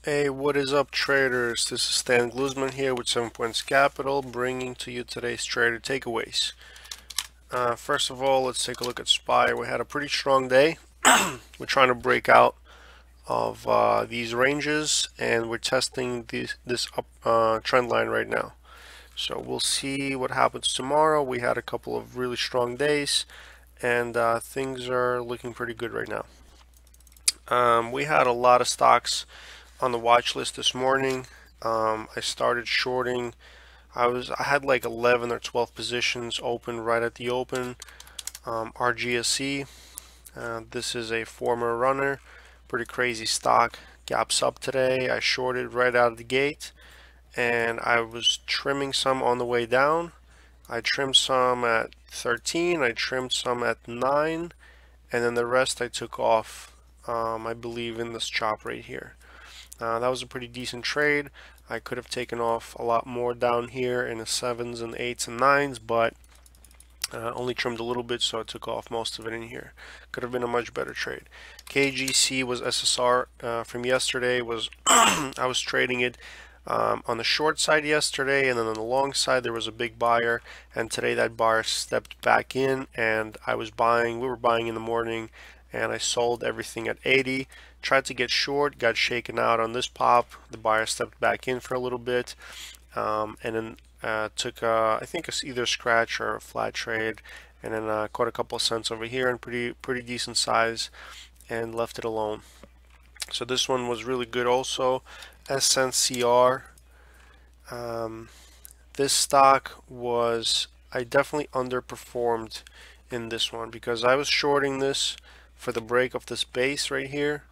Hey, what is up, traders? This is Stan Gluzman here with 7 Points Capital, bringing to you today's trader takeaways. First of all, let's take a look at SPY. We had a pretty strong day. We're trying to break out of these ranges, and we're testing this up trend line right now. So we'll see what happens tomorrow. We had a couple of really strong days, and things are looking pretty good right now. We had a lot of stocks on the watch list this morning. I started shorting. I had like 11 or 12 positions open right at the open. RGSE, this is a former runner, pretty crazy stock. Gaps up today. I shorted right out of the gate, and I was trimming some on the way down. I trimmed some at 13. I trimmed some at 9, and then the rest I took off. I believe in this chop right here. That was a pretty decent trade. I could have taken off a lot more down here in the 7s and 8s and 9s, but only trimmed a little bit, so I took off most of it in here. Could have been a much better trade. KGC was SSR from yesterday. I was trading it on the short side yesterday, and then on the long side there was a big buyer, and today that buyer stepped back in, and I was buying. We were buying in the morning, and I sold everything at 80. Tried to get short, got shaken out on this pop. The buyer stepped back in for a little bit, and then took I think either a scratch or a flat trade, and then caught a couple of cents over here and pretty decent size, and left it alone. So this one was really good also. SNCR. This stock was, I definitely underperformed in this one because I was shorting this for the break of this base right here.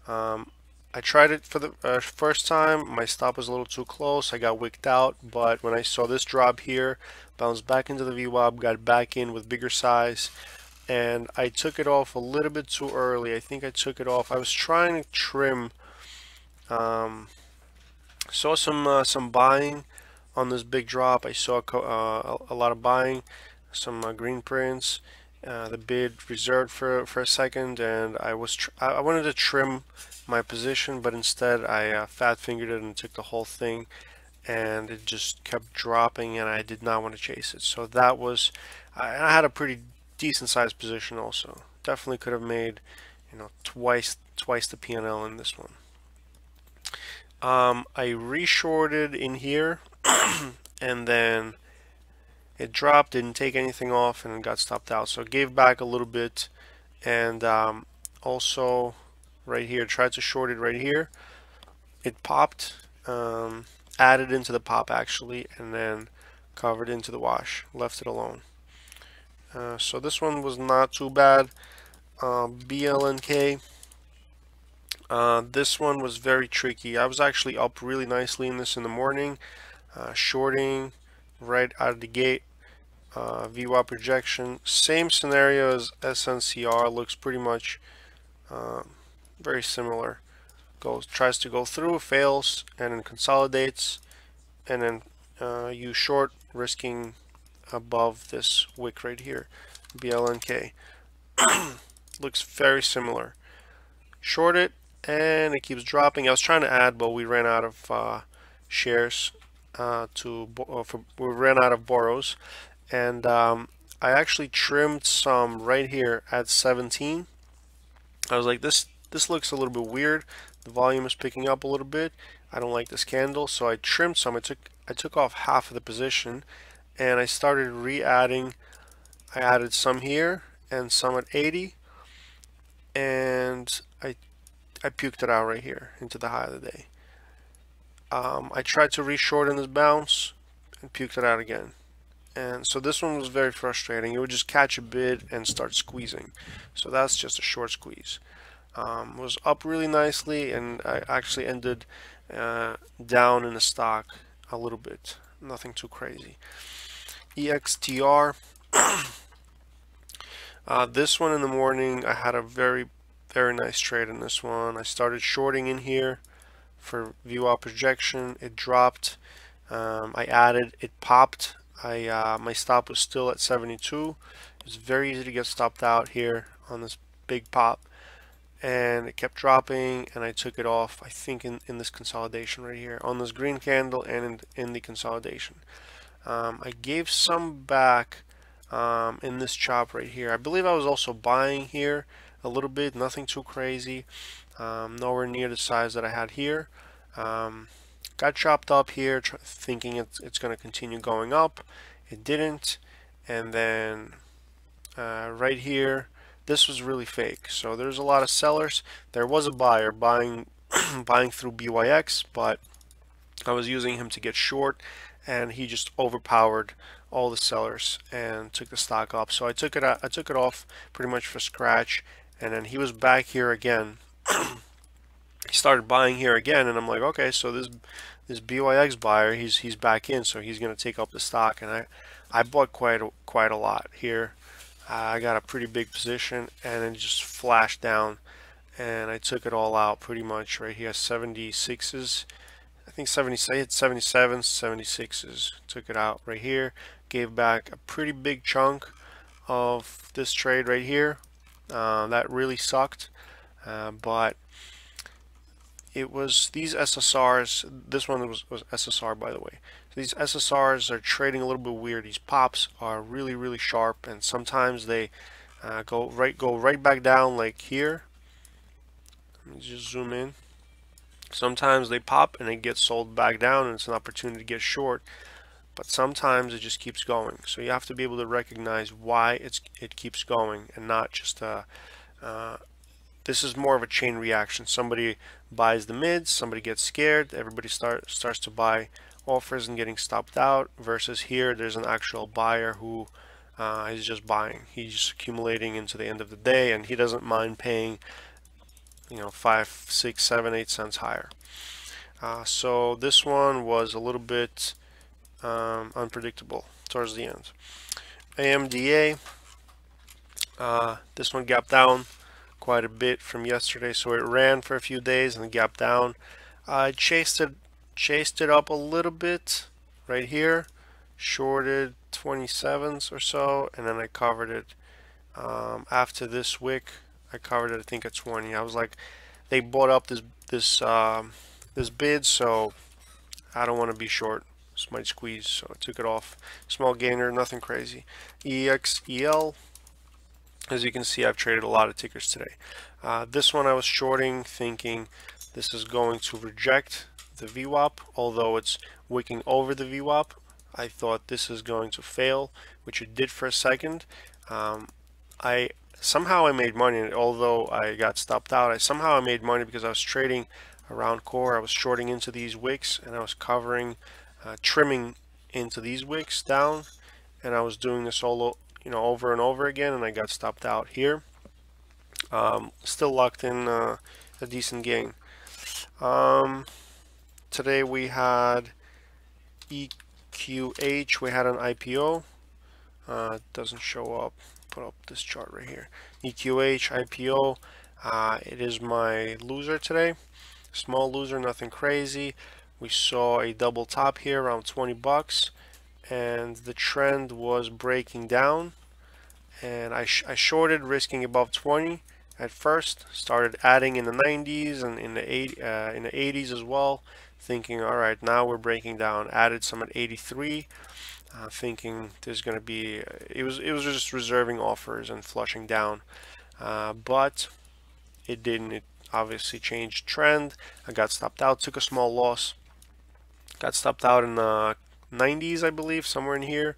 I tried it for the first time. My stop was a little too close. I got wicked out, but when I saw this drop here, bounced back into the VWAP, got back in with bigger size, and I took it off a little bit too early. I think I took it off. I was trying to trim. Saw some buying on this big drop. I saw a lot of buying, some green prints. The bid reserved for a second, and I wanted to trim my position, but instead I fat fingered it and took the whole thing, and it just kept dropping, and I did not want to chase it. So that was, I had a pretty decent sized position also. Definitely could have made, twice the P&L in this one. I reshorted in here, and then it dropped, didn't take anything off, and got stopped out. So it gave back a little bit, and also right here, tried to short it right here. It popped, added into the pop actually, and then covered into the wash, left it alone. So this one was not too bad. BLNK. This one was very tricky. I was actually up really nicely in this in the morning, shorting right out of the gate. VWAP projection, same scenario as SNCR, looks pretty much very similar. Tries to go through, fails, and then consolidates, and then you short, risking above this wick right here. BLNK looks very similar. Short it, and it keeps dropping. I was trying to add, but we ran out of shares we ran out of borrows, and I actually trimmed some right here at 17. I was like, this looks a little bit weird. The volume is picking up a little bit. I don't like this candle, so I trimmed some. I took off half of the position, and I started re-adding. I added some here and some at 80, and I puked it out right here into the high of the day. I tried to re-short in this bounce and puked it out again. And so this one was very frustrating. It would just catch a bid and start squeezing. So that's just a short squeeze. Was up really nicely, and I actually ended down in the stock a little bit. Nothing too crazy. EXTR. This one in the morning, I had a very nice trade in this one. I started shorting in here for VWAP projection. It dropped. I added. It popped. My stop was still at 72. It's very easy to get stopped out here on this big pop. and it kept dropping, and I took it off, I think in this consolidation right here, on this green candle, and in the consolidation. I gave some back in this chop right here. I believe I was also buying here a little bit, nothing too crazy, nowhere near the size that I had here. Got chopped up here thinking it's going to continue going up. It didn't, and then right here, this was really fake. So there's a lot of sellers. There was a buyer buying buying through BYX, but I was using him to get short, and he just overpowered all the sellers and took the stock up. So I took it out, I took it off pretty much for scratch, and then he was back here again. He started buying here again, and I'm like, okay, so this BYX buyer, he's back in, so he's going to take up the stock, and I bought quite a lot here. I got a pretty big position, and it just flashed down, and I took it all out pretty much right here. 76s, I think 77s, 76s. Took it out right here. Gave back a pretty big chunk of this trade right here. That really sucked, but it was these SSRs. This one was SSR, by the way. These SSRs are trading a little bit weird. These pops are really sharp, and sometimes they go right back down, like here. Let me just zoom in. Sometimes they pop and it gets sold back down, and it's an opportunity to get short. But sometimes it just keeps going. So you have to be able to recognize why it keeps going, and not just this is more of a chain reaction. Somebody buys the mids, somebody gets scared, everybody starts to buy offers and getting stopped out, versus here there's an actual buyer who is just buying. He's just accumulating into the end of the day, and he doesn't mind paying, you know, 5, 6, 7, 8 cents higher. So this one was a little bit unpredictable towards the end. AMDA, this one gapped down quite a bit from yesterday, so it ran for a few days and gapped down. I chased it up a little bit right here, shorted 27s or so, and then I covered it after this wick. I covered it, I think, at 20. I was like, they bought up this bid, so I don't want to be short. This might squeeze, so I took it off. Small gainer, nothing crazy. EXEL, as you can see, I've traded a lot of tickers today. This one I was shorting, thinking this is going to reject the VWAP, although it's wicking over the VWAP. I thought this is going to fail, which it did for a second. Somehow I made money, although I got stopped out. Somehow I made money because I was trading around core. I was shorting into these wicks, and I was covering, trimming into these wicks down, and I was doing this all, you know, over and over again, and I got stopped out here. Still locked in a decent gain. Today we had EQH. We had an IPO. It doesn't show up. Put up this chart right here. EQH IPO. It is my loser today. Small loser, nothing crazy. We saw a double top here around 20 bucks, and the trend was breaking down, and I shorted, risking above 20 at first. Started adding in the 90s and in the 80s as well, thinking, all right, now we're breaking down. Added some at 83, thinking there's going to be, it was just reserving offers and flushing down, but it didn't. It obviously changed trend. I got stopped out, took a small loss. Got stopped out in the 90s, I believe, somewhere in here,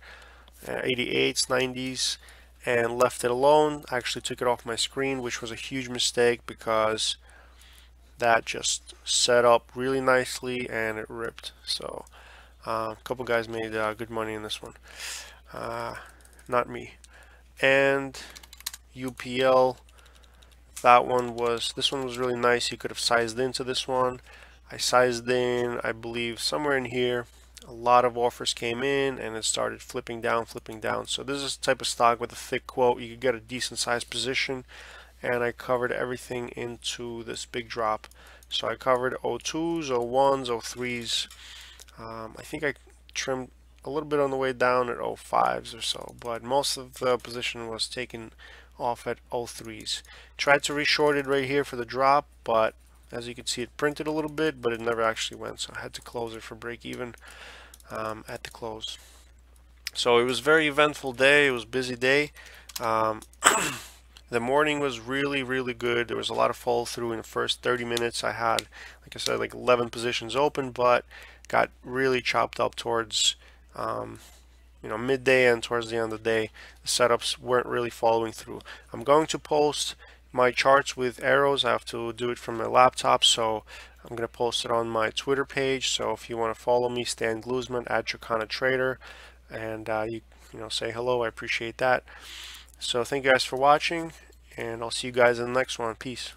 88s, 90s, and left it alone. I actually took it off my screen, which was a huge mistake because that just set up really nicely and it ripped. So a couple guys made good money in this one, not me. And UPL, this one was really nice. You could have sized into this one. I sized in, I believe, somewhere in here. A lot of offers came in, and it started flipping down. So this is the type of stock with a thick quote. You could get a decent sized position, and I covered everything into this big drop. So I covered 02s, 01s, 03s. I think I trimmed a little bit on the way down at 05s or so, but most of the position was taken off at 03s. Tried to reshort it right here for the drop, but as you can see, it printed a little bit, but it never actually went, so I had to close it for break even at the close. So it was a very eventful day. It was a busy day. The morning was really, really good. There was a lot of follow through in the first 30 minutes. I had, like I said, like 11 positions open, but got really chopped up towards midday and towards the end of the day. The setups weren't really following through. I'm going to post my charts with arrows. I have to do it from my laptop, so I'm going to post it on my Twitter page. So if you want to follow me, Stan Gluzman at Trader, and you say hello, I appreciate that. So thank you guys for watching, and I'll see you guys in the next one. Peace.